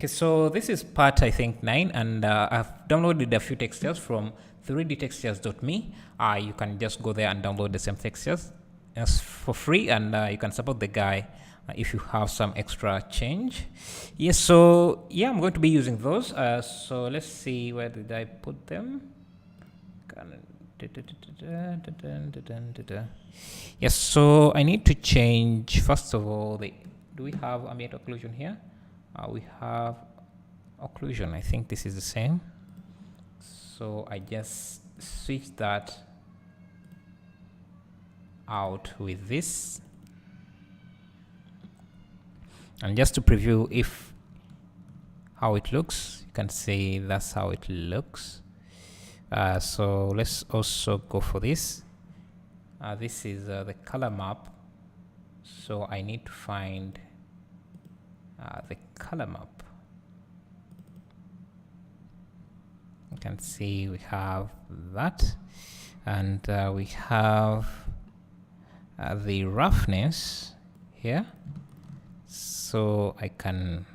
Okay, so this is part, I think, 9, and I've downloaded a few textures from 3dtextures.me. You can just go there and download the same textures as for free, and you can support the guy if you have some extra change. Yes, so yeah, I'm going to be using those. So let's see, where did I put them? Yes, so I need to change, first of all, do we have ambient occlusion here? We have occlusion. I think this is the same. So I just switch that out with this. And just to preview how it looks, you can say that's how it looks. So let's also go for this. This is the color map. So I need to find the color map. You can see we have that, and we have the roughness here. So I can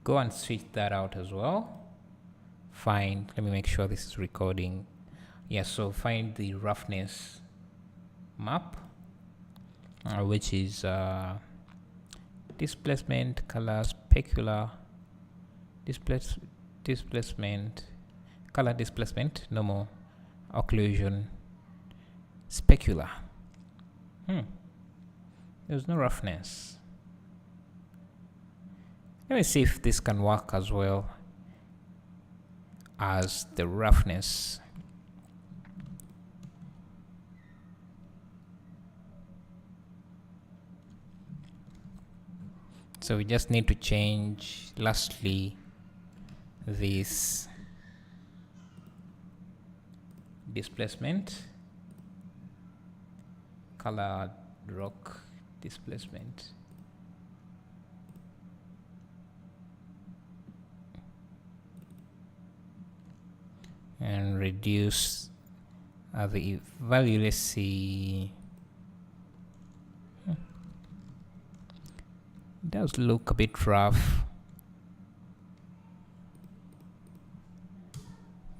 go and switch that out as well. Let me make sure this is recording. Yeah, so find the roughness map, which is displacement, color, specular, displacement, color displacement, normal, occlusion, specular. There's no roughness. Let me see if this can work as well as the roughness. So we just need to change, lastly, this displacement, color rock displacement. And reduce the value. Let's see. It does look a bit rough.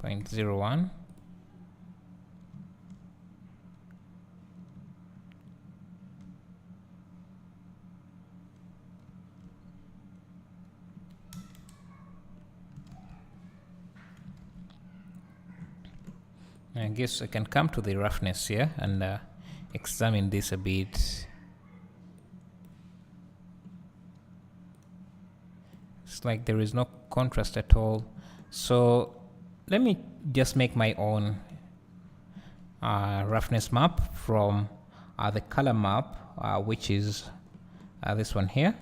0.01. I guess I can come to the roughness here and examine this a bit. It's like there is no contrast at all. So let me just make my own roughness map from the color map, which is this one here.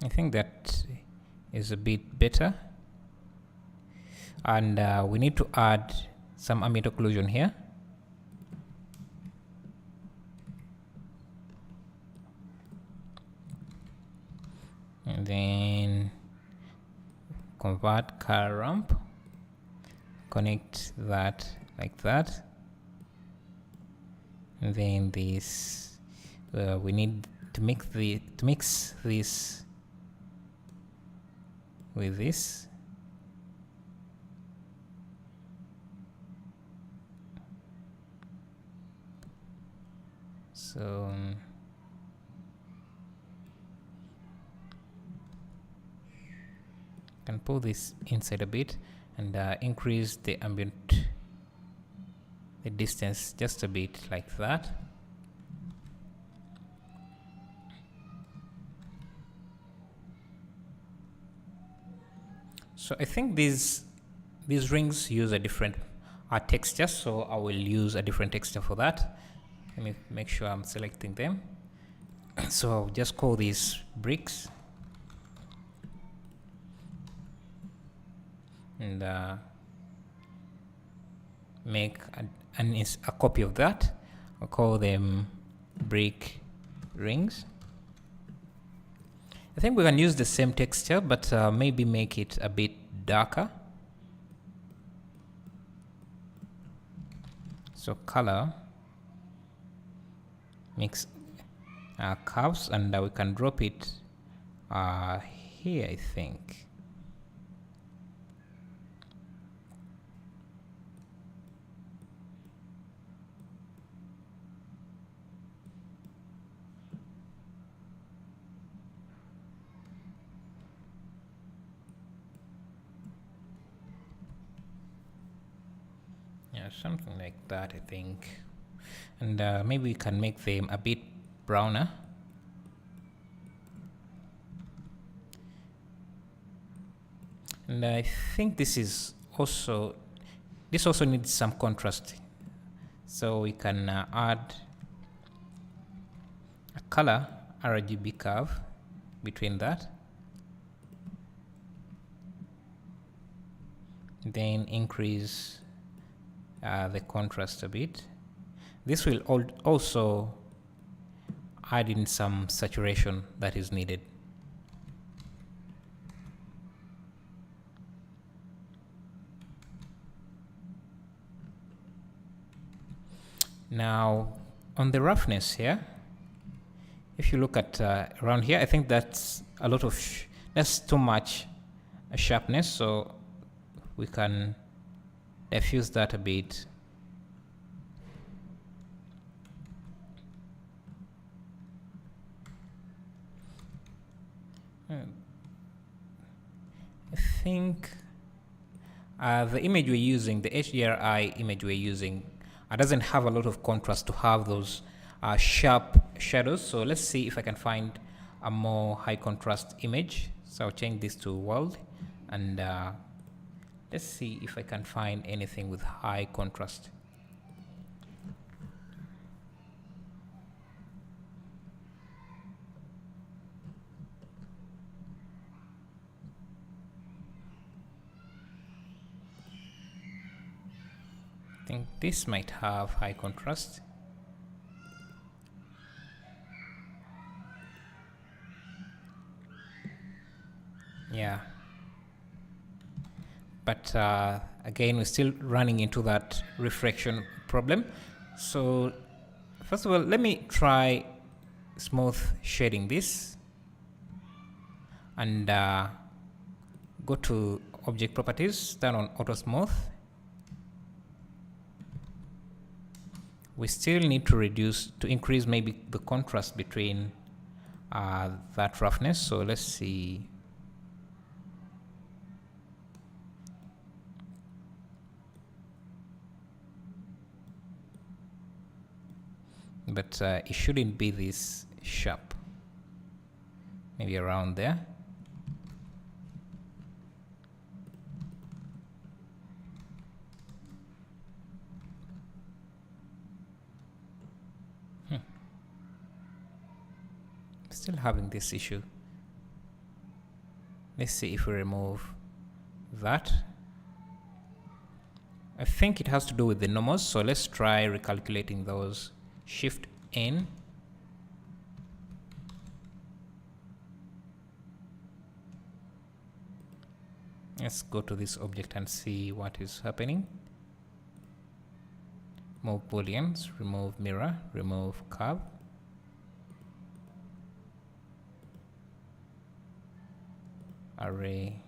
I think that is a bit better, and we need to add some ambient occlusion here. And then convert color ramp, connect that like that, and then this we need to mix this with this. So can pull this inside a bit and increase the distance just a bit like that. So I think these rings use a different texture, so I will use a different texture for that. Let me make sure I'm selecting them. So I'll just call these bricks, and make a copy of that. I'll call them brick rings. I think we can use the same texture, but maybe make it a bit darker. So color, mix curves, and we can drop it here, I think. Yeah, something like that, I think. And maybe we can make them a bit browner. And I think this also needs some contrast. So we can add a color RGB curve between that. Then increase the contrast a bit. This will also add in some saturation that is needed. Now on the roughness here, if you look at around here, I think that's a lot of that's too much sharpness, so we can diffuse that a bit. I think the image we're using, the HDRI image we're using, doesn't have a lot of contrast to have those sharp shadows. So let's see if I can find a more high contrast image. So I'll change this to world, and let's see if I can find anything with high contrast. I think this might have high contrast. Yeah. But again, we're still running into that reflection problem. So first of all, let me try smooth shading this, and go to object properties, turn on auto smooth. We still need to increase maybe the contrast between that roughness. So let's see. But it shouldn't be this sharp. Maybe around there. Still having this issue. Let's see if we remove that. I think it has to do with the normals, so let's try recalculating those. Shift N. Let's go to this object and see what is happening. Move booleans, remove mirror, remove curve. Array.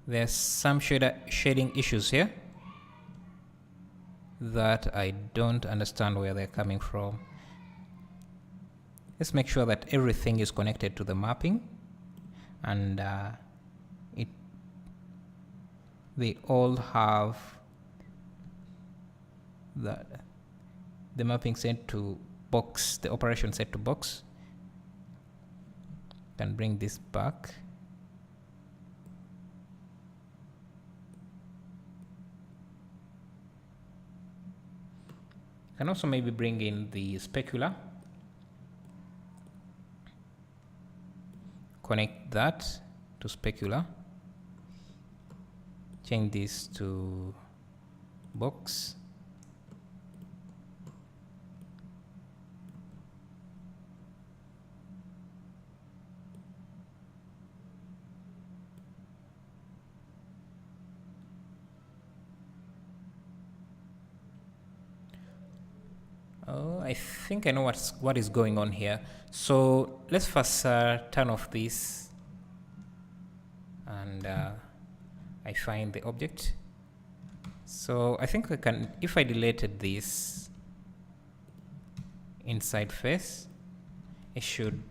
There's some shading issues here that I don't understand where they're coming from. Let's make sure that everything is connected to the mapping, and they all have the mapping set to box, the operation set to box. Can bring this back. Can also maybe bring in the specular. Connect that to specular. Change this to box. Oh, I think I know what is going on here. So let's first turn off this, and I find the object. So I think I can, if I deleted this inside face, it should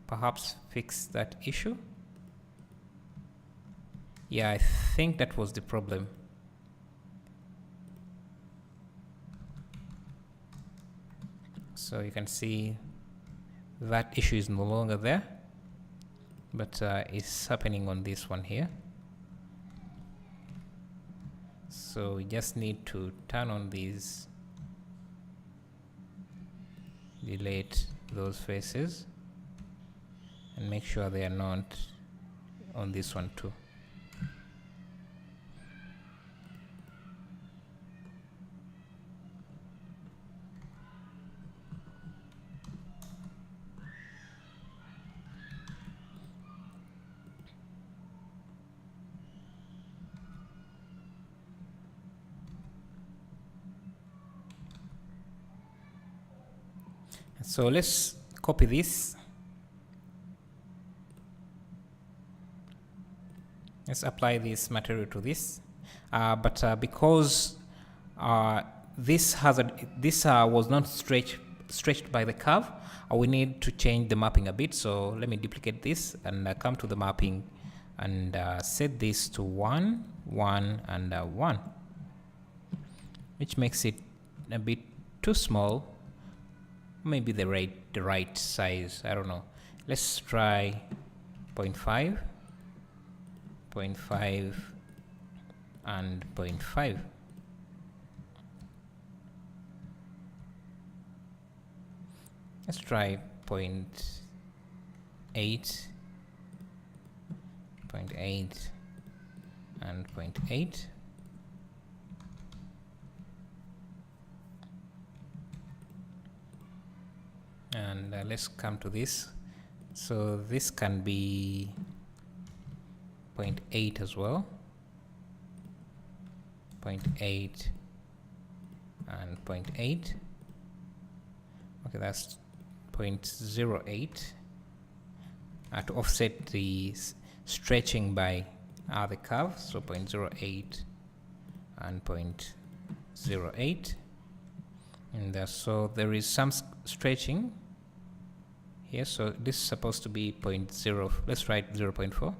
perhaps fix that issue. Yeah, I think that was the problem. So you can see that issue is no longer there, but it's happening on this one here. So we just need to turn on these, delete those faces, and make sure they are not on this one too. So let's copy this. Let's apply this material to this. But because this was not stretched by the curve, we need to change the mapping a bit. So let me duplicate this and come to the mapping and set this to 1, 1, and 1, which makes it a bit too small. Maybe the right size, I don't know. Let's try 0.5, 0.5, and 0.5. Let's try 0.8, 0.8, and 0.8. And let's come to this. So this can be 0.8 as well, 0.8 and 0.8. Okay, that's 0.08 to offset the stretching by the curve. So 0.08 and 0.08, and so there is some stretching here. So this is supposed to be 0.0. Let's write 0.4.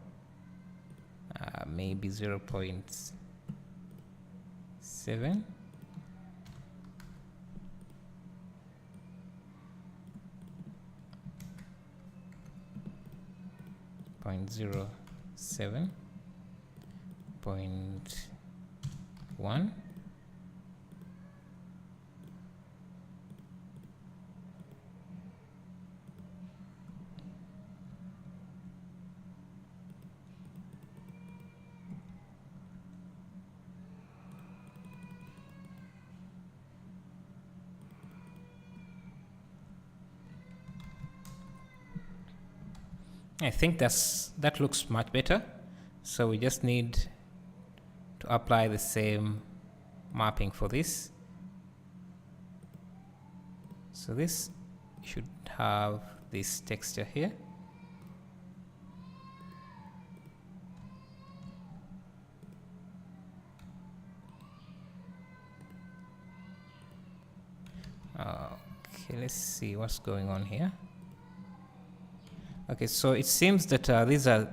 Maybe 0.7. Point 0.7, 0.1, I think that looks much better. So we just need to apply the same mapping for this. So this should have this texture here. Okay, let's see what's going on here. Okay, so it seems that these are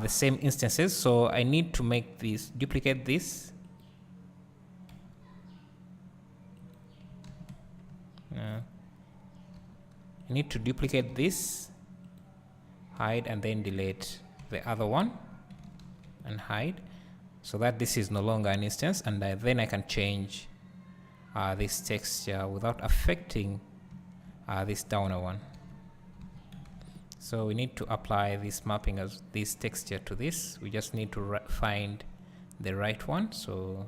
the same instances. So I need to make this, duplicate this. I need to duplicate this, hide, and then delete the other one and hide, so that this is no longer an instance, and then I can change this texture without affecting this downer one. So we need to apply this mapping as this texture to this. We just need to find the right one. So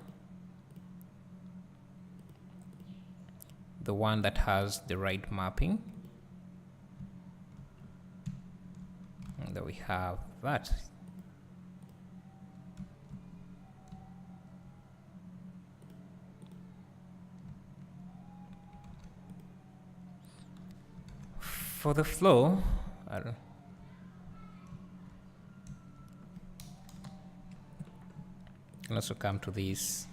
the one that has the right mapping. And then we have that. For the flow, I'll also come to this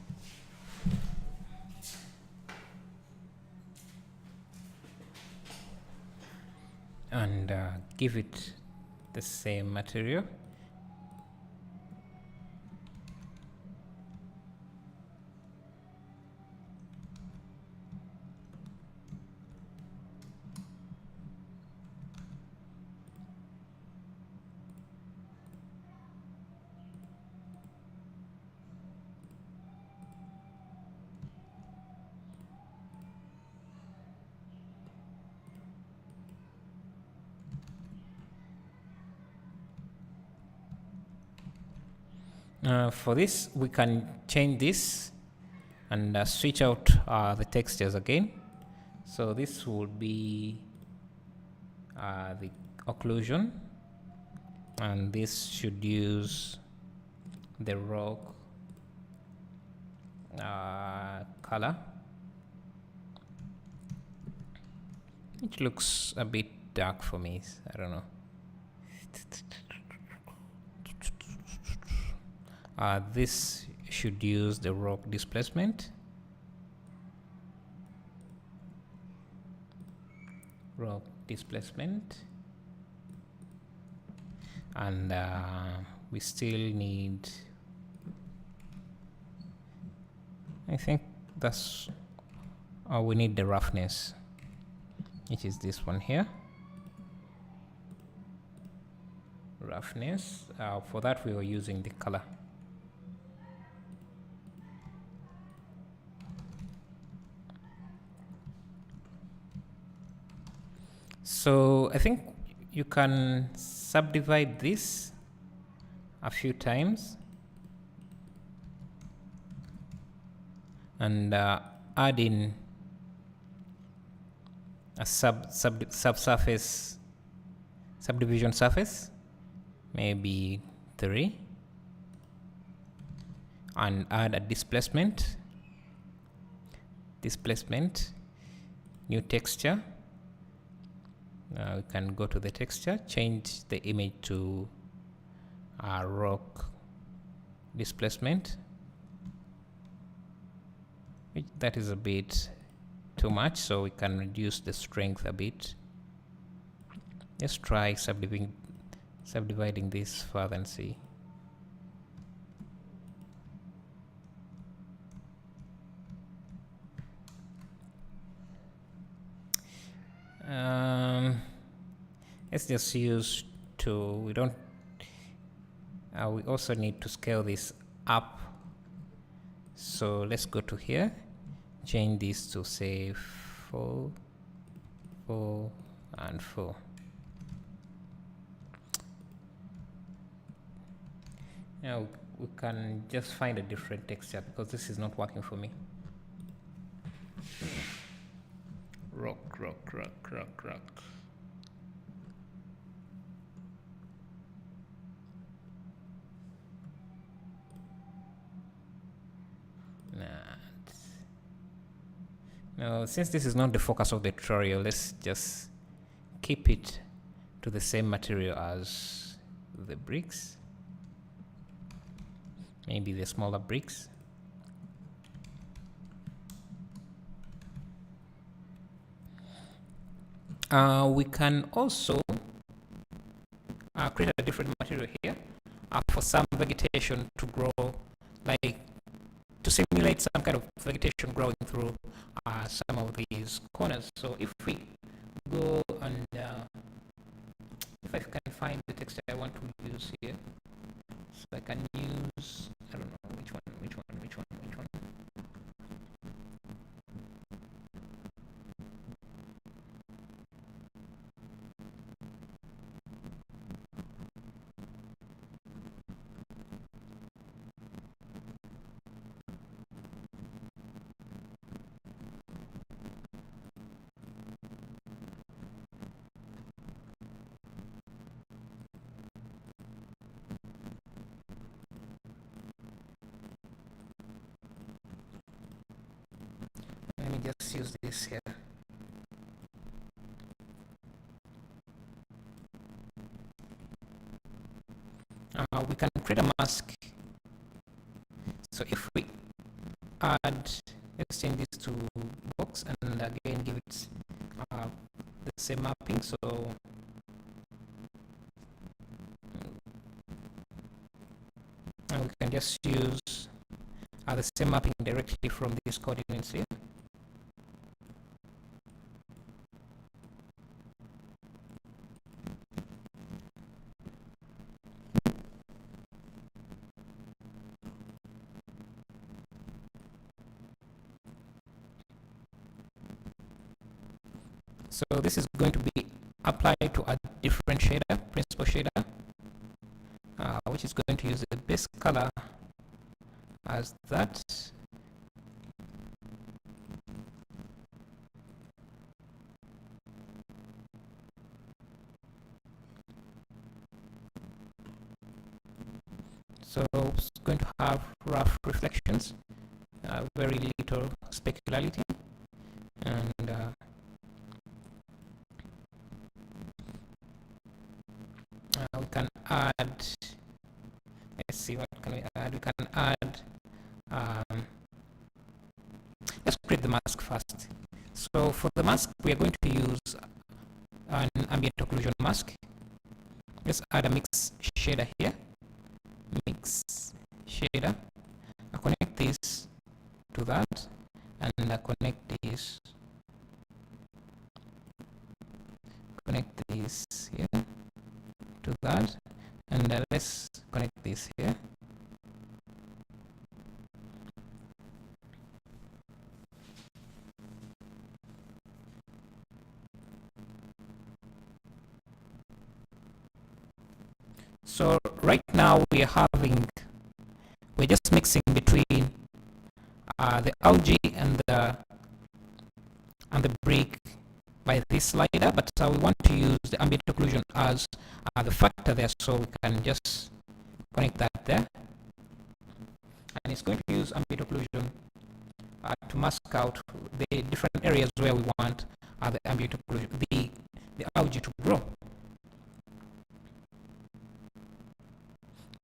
and give it the same material. For this, we can change this and switch out the textures again. So this would be the occlusion, and this should use the rock color. It looks a bit dark for me. I don't know. This should use the rock displacement. Rock displacement. And we still need, I think that's, we need the roughness, which is this one here. Roughness. For that we were using the color. So I think you can subdivide this a few times and add in a subsurface, subdivision surface, maybe 3, and add a displacement, new texture. We can go to the texture, change the image to rock displacement. That is a bit too much, so we can reduce the strength a bit. Let's try subdividing this further and see. Let's just use we don't, we also need to scale this up. So let's go to here, change this to say 4, 4, and 4. Now we can just find a different texture because this is not working for me. Rock. Now, since this is not the focus of the tutorial, let's just keep it to the same material as the bricks. Maybe the smaller bricks. We can also create a different material here for some vegetation to grow, like to simulate some kind of vegetation growing through some of these corners. So if we go and if I can find the texture I want to use here, so I can use, I don't know which one. Let me just use this here. we can create a mask. So if we add, let's change this to box and again give it the same mapping. So and we can just use the same mapping directly from these coordinates here. So this is going to be applied to a different shader, principal shader, which is going to use the base color as that. So it's going to have rough reflections, very little specularity, and we can add, let's see, what can we add? We can add, let's create the mask first. So for the mask, we are going to use an ambient occlusion mask. Let's add a mix shader here. Mix shader. I connect this to that, and I connect this here to that, and let's connect this here. So right now we're just mixing between the algae and the brick by this slider, but we want to use the ambient occlusion as the factor there, so we can just connect that there, and it's going to use ambient occlusion to mask out the different areas where we want the ambient occlusion, the algae to grow.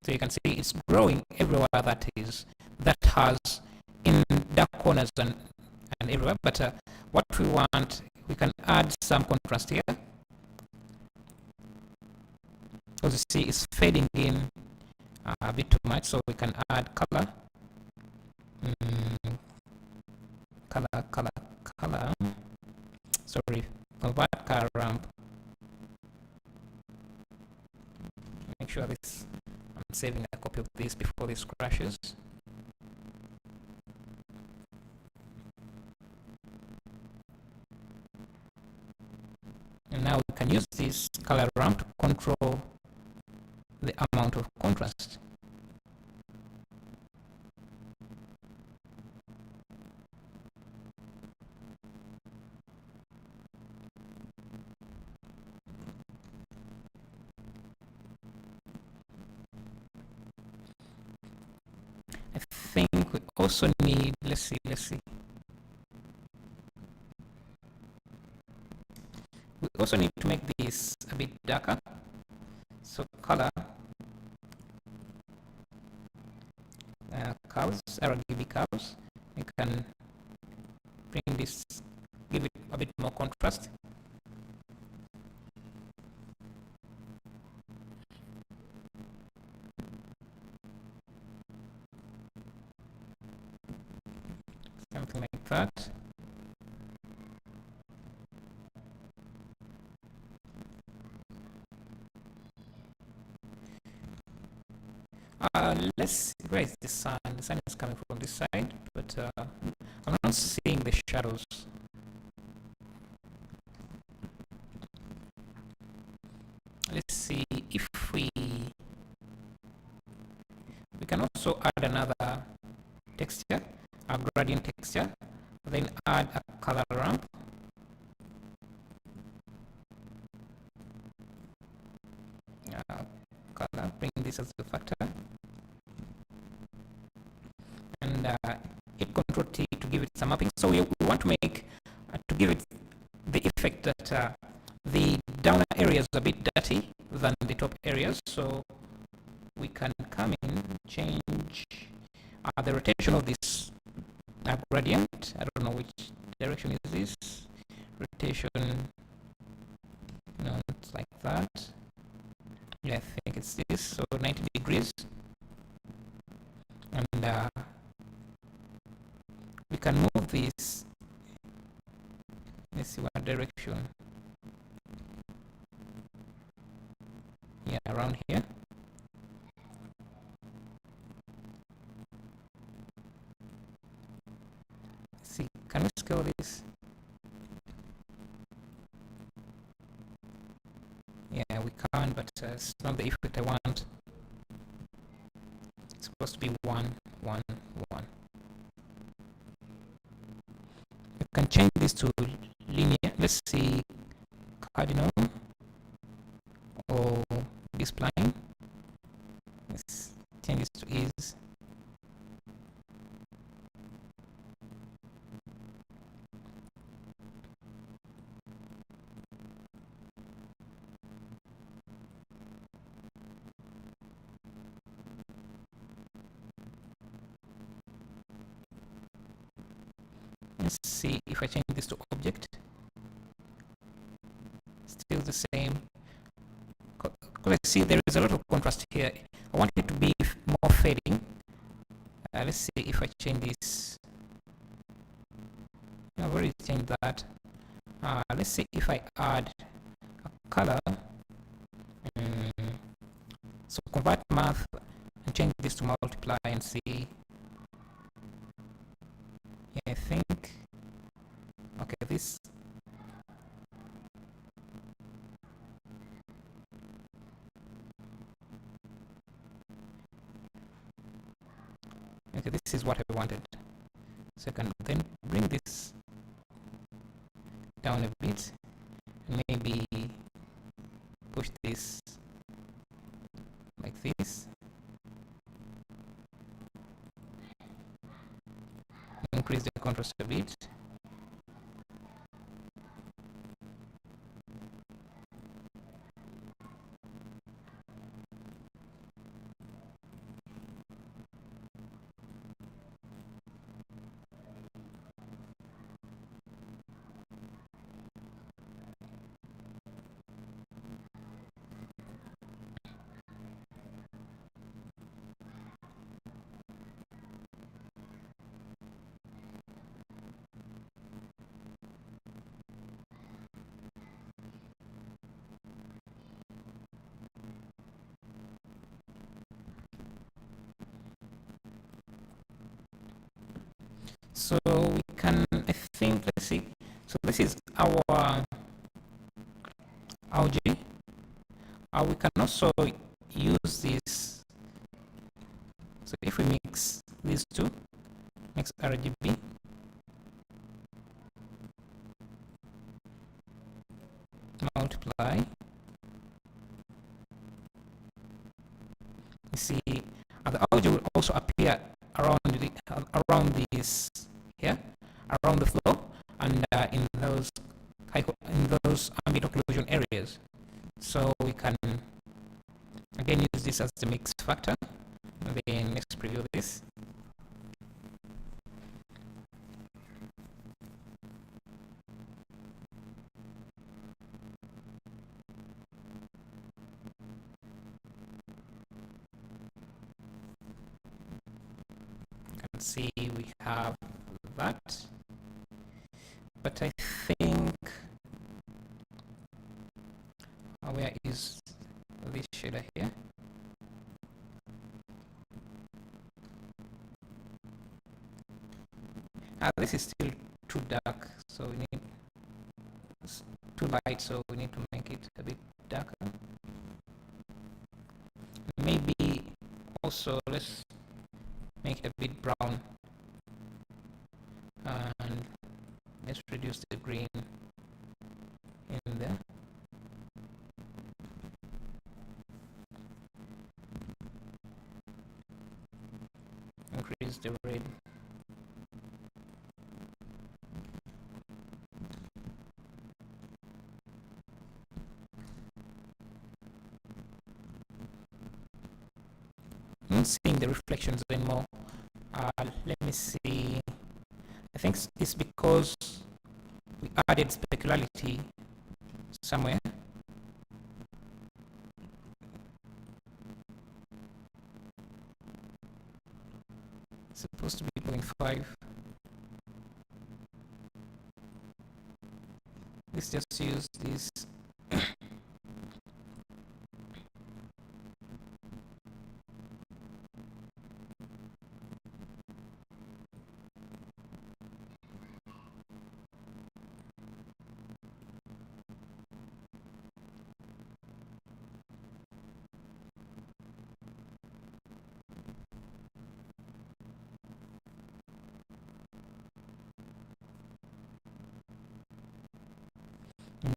So you can see it's growing everywhere that has in dark corners and everywhere. But what we want, we can add some contrast here. As you see, it's fading in a bit too much, so we can add color. Color. Sorry, convert color ramp. Make sure this. I'm saving a copy of this before this crashes. And now we can use this color ramp to control the amount of contrast. I think we also need, let's see. We also need to make this a bit darker. So color, curves, RGB curves. We can bring this, give it a bit more contrast. Something like that. Let's see, where is the sun? The sun is coming from this side, but I'm not seeing the shadows. Let's see if we can also add another texture, a gradient texture, then add a color ramp. Color, bring this as the factor, and hit Ctrl T to give it some mapping. So we want to make to give it the effect that the downer areas are a bit dirty than the top areas. So we can come in, change the rotation of this gradient. I don't know which direction is this. Rotation, no, it's like that. Yeah, I think it's this, so 90 degrees. And we can move this. Let's see what direction. Yeah, around here. Let's see, can we scale this? Yeah, we can, but it's not the effect I want. It's supposed to be 1, 1, 1. You can change this to linear. Let's see, cardinal or this spline. Let's change this to ease. Let's see if I change this to object. Still the same. Let's see, there is a lot of contrast here. I want it to be more fading. Let's see if I change this. I've already changed that. Let's see if I add a color. So convert math and change this to multiply and see. Yeah, I think. Okay, this. Okay, this is what I wanted. So I can then bring this down a bit and maybe push this like this. Increase the contrast a bit. So we can, I think, let's see. So this is our algae. We can also use this. So if we mix these two, mix RGB, multiply. You see, the algae will also appear around this here, around the flow, and in those ambient occlusion areas. So we can again use this as the mix factor. And then let's preview this. You can see we have that, but I think where is this shader here? This is still too dark, so we need too light, so we need to make it a bit darker. Maybe also let's make it a bit brown, and let's reduce the green in there. Increase the red. seeing the reflections anymore. Let me see. I think it's because we added specularity somewhere. It's supposed to be 0.5. Let's just use this.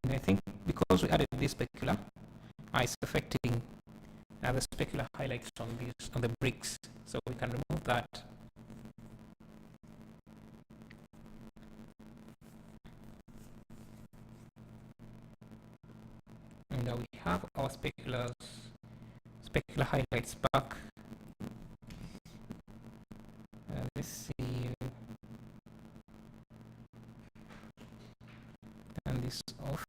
And I think because we added this specular, it's affecting the specular highlights on the bricks, so we can remove that. And we have our specular highlights back. Let's see. Turn this off.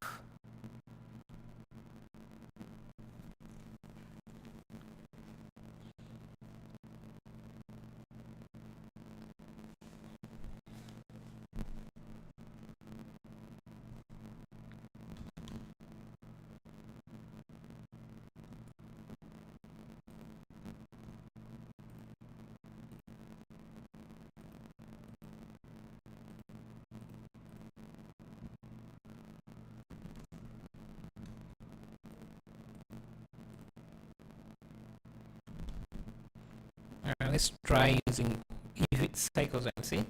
Let's try using if cycles and see.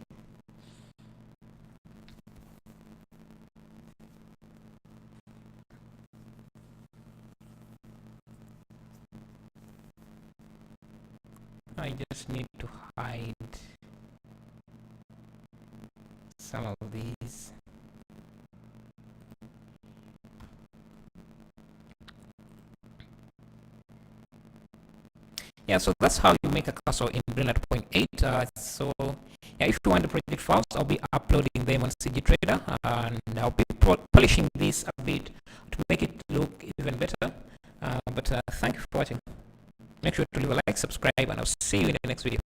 I just need to hide some of these. Yeah, so that's how you make a cursor in Blender 2.8. So yeah, if you want the project files, I'll be uploading them on CG Trader, and I'll be polishing this a bit to make it look even better. But thank you for watching. Make sure to leave a like, subscribe, and I'll see you in the next video.